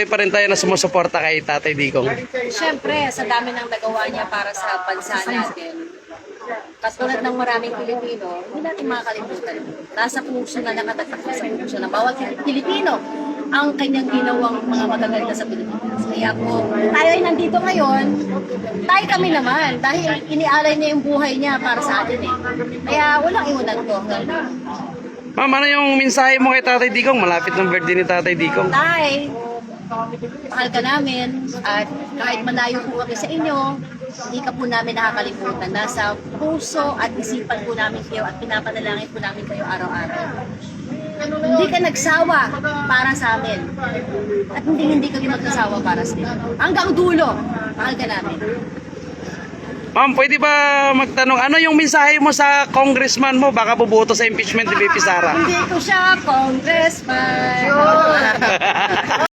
patuloy pa rin tayo na sumusuporta kay Tatay Digong. Siyempre, sa dami ng nagawa niya para sa bansa natin, katulad ng maraming Pilipino, hindi natin makakalimutan. Nasa puso na nakatatak sa puso ng bawat Pilipino ang kanyang ginawang mga magaganda sa Pilipinas. Kaya po, tayo ay nandito ngayon, tayo kami naman, dahil inialay niya yung buhay niya para sa atin eh. Kaya walang iwanan ko. Ma'am, ano yung mensahe mo kay Tatay Digong? Malapit ng birthday ni Tatay Digong. Tay, mahal ka namin at kahit malayo po kami sa inyo, hindi ka po namin nakakalimutan. Nasa puso at isipan po namin kayo at pinapanalangin po namin kayo araw-araw. Hindi ka nagsawa para sa amin. At hindi kami magsasawa para sa inyo. Hanggang dulo, mahal ka namin. Ma'am, pwede ba magtanong, ano yung mensahe mo sa congressman mo? Baka buboto sa impeachment ni BP Sara. Hindi ko siya congressman.